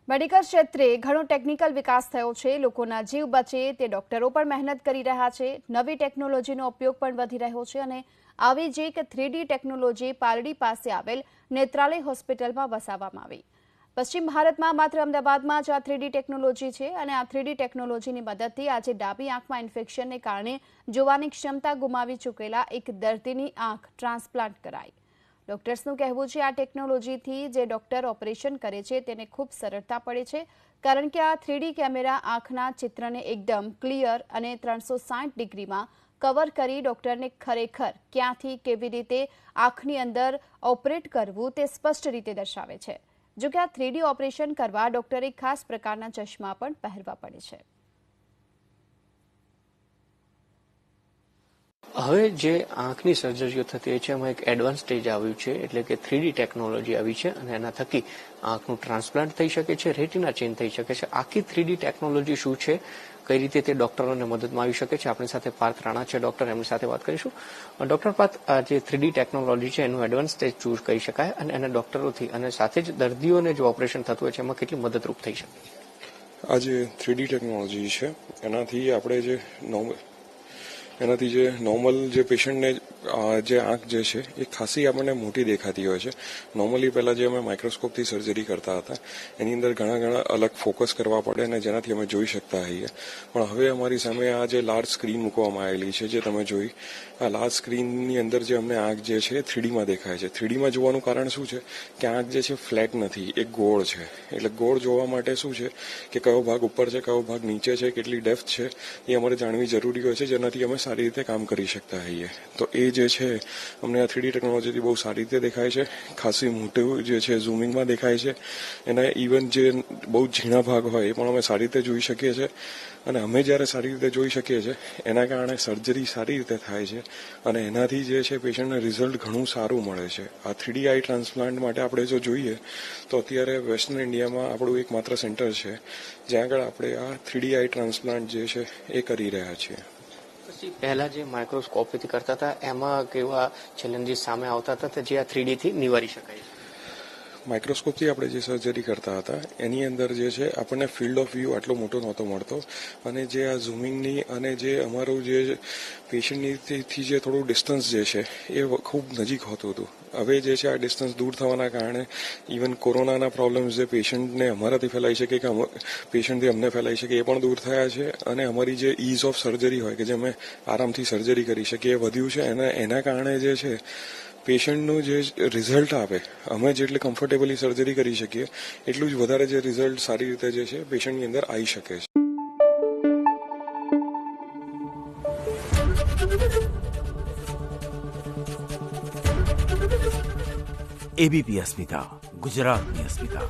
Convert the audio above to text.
Medical ક્ષેત્રે ઘણો technical વિકાસ થયો છે। લોકોના જીવ બચે તે ડોક્ટરો પણ મહેનત કરી રહ્યા છે। નવી ટેકનોલોજીનો ઉપયોગ પણ વધી રહ્યો છે અને આવી જ એક 3D ટેકનોલોજી પાલડી પાસે આવેલ નેત્રાલય હોસ્પિટલમાં વસાવવામાં આવી। પશ્ચિમ ભારતમાં માત્ર અમદાવાદમાં જ આ 3D ટેકનોલોજી છે અને આ 3D ટેકનોલોજીની મદદથી આજે ડાબી આંખમાં ઇન્ફેક્શનને કારણે જોવાની ક્ષમતા ગુમાવી ચૂકેલા એક દર્દીની આંખ ટ્રાન્સપ્લાન્ટ કરાઈ। ડોક્ટર્સનું કહેવું છે આ ટેકનોલોજીથી જે ડોક્ટર ઓપરેશન કરે છે તેને ખૂબ સરળતા પડે છે, કારણ કે આ 3D કેમેરા આંખના ચિત્રને એકદમ ક્લિયર અને 360 ડિગ્રીમાં કવર કરી ડોક્ટરને ખરેખર ક્યાંથી કેવી રીતે આંખની અંદર ઓપરેટ કરવું તે સ્પષ્ટ રીતે દર્શાવે છે। જોકે આ 3D ઓપરેશન કરવા ડોક્ટરે ખાસ પ્રકારના ચશ્મા પણ પહેરવા પડે છે। હવે જે આંખની સર્જરીઓ થતી હોય છે એમાં એક એડવાન્સ સ્ટેજ આવ્યું છે, એટલે કે 3D ટેકનોલોજી આવી છે અને એના થકી આંખનું ટ્રાન્સપ્લાન્ટ થઈ શકે છે, રેટિના ચેન્જ થઈ શકે છે। આખી 3D ટેકનોલોજી શું છે, કઈ રીતે તે ડોક્ટરોને મદદમાં આવી શકે છે, આપણી સાથે પાર્થ રાણા છે ડોક્ટર, એમની સાથે વાત કરીશું। ડોક્ટર પાર્થ, આ જે 3D ટેકનોલોજી છે એનું એડવાન્સ સ્ટેજ ચૂઝ કરી શકાય અને એને ડોક્ટરોથી અને સાથે જ દર્દીઓને જો ઓપરેશન થતું હોય છે એમાં કેટલી મદદરૂપ થઈ શકે છે? આ જે 3D ટેકનોલોજી છે એનાથી આપણે જે નોર્મલ જે પેશન્ટને જે આંખ જે છે એ ખાસી આપણને મોટી દેખાતી હોય છે। નોર્મલી પહેલાં જે અમે માઇક્રોસ્કોપથી સર્જરી કરતા હતા એની અંદર ઘણા અલગ ફોકસ કરવા પડે અને જેનાથી અમે જોઈ શકતા હોઈએ, પણ હવે અમારી સામે આ જે લાર્જ સ્ક્રીન મૂકવામાં આવેલી છે, જે તમે જોઈ આ લાર્જ સ્ક્રીનની અંદર જે અમને આંખ જે છે એ 3Dમાં દેખાય છે। 3Dમાં જોવાનું કારણ શું છે કે આંખ જે છે ફ્લેટ નથી, એ ગોળ છે। એટલે ગોળ જોવા માટે શું છે કે કયો ભાગ ઉપર છે, કયો ભાગ નીચે છે, કેટલી ડેપ્થ છે એ અમારે જાણવી જરૂરી હોય છે, જેનાથી અમે સારી રીતે કામ કરી શકતા હોઈએ। તો એ જે છે અમને આ 3D ટેકનોલોજીથી બહુ સારી રીતે દેખાય છે। ખાસી મોટું જે છે ઝૂમિંગમાં દેખાય છે, એના ઇવન જે બહુ ઝીણા ભાગ હોય એ પણ અમે સારી રીતે જોઈ શકીએ છીએ અને અમે જ્યારે સારી રીતે જોઈ શકીએ છીએ એના કારણે સર્જરી સારી રીતે થાય છે અને એનાથી જે છે પેશન્ટને રિઝલ્ટ ઘણું સારું મળે છે। આ 3D આઈ ટ્રાન્સપ્લાન્ટ માટે આપણે જો જોઈએ તો અત્યારે વેસ્ટર્ન ઇન્ડિયામાં આપણું એકમાત્ર સેન્ટર છે જ્યાં આગળ આપણે આ 3D આઈ ટ્રાન્સપ્લાન્ટ જે છે એ કરી રહ્યા છીએ। પછી પહેલા જે માઇક્રોસ્કોપથી કરતા હતા એમાં કેવા ચેલેન્જીસ સામે આવતા હતા જે આ 3D થી નિવારી શકાય છે? માઇક્રોસ્કોપથી આપણે જે સર્જરી કરતા હતા એની અંદર જે છે આપણને ફિલ્ડ ઓફ વ્યૂ આટલો મોટો નહોતો મળતો અને જે આ ઝૂમિંગની અને જે અમારું જે પેશન્ટથી જે થોડું ડિસ્ટન્સ જે છે એ ખૂબ નજીક હોતું હતું। હવે જે છે આ ડિસ્ટન્સ દૂર થવાના કારણે ઇવન કોરોનાના પ્રોબ્લેમ્સ જે પેશન્ટને અમારાથી ફેલાઈ શકે કે પેશન્ટથી અમને ફેલાઈ શકે એ પણ દૂર થયા છે અને અમારી જે ઇઝ ઓફ સર્જરી હોય કે જે અમે આરામથી સર્જરી કરી શકીએ એ વધ્યું છે અને એના કારણે જે છે પેશન્ટનું જે રિઝલ્ટ આવે, અમે જેટલી કમ્ફર્ટેબલી સર્જરી કરી શકીએ એટલું જ વધારે જે રિઝલ્ટ સારી રીતે જે છે પેશન્ટની અંદર આવી શકે છે। એબીપી અસ્મિતા, ગુજરાતની અસ્મિતા।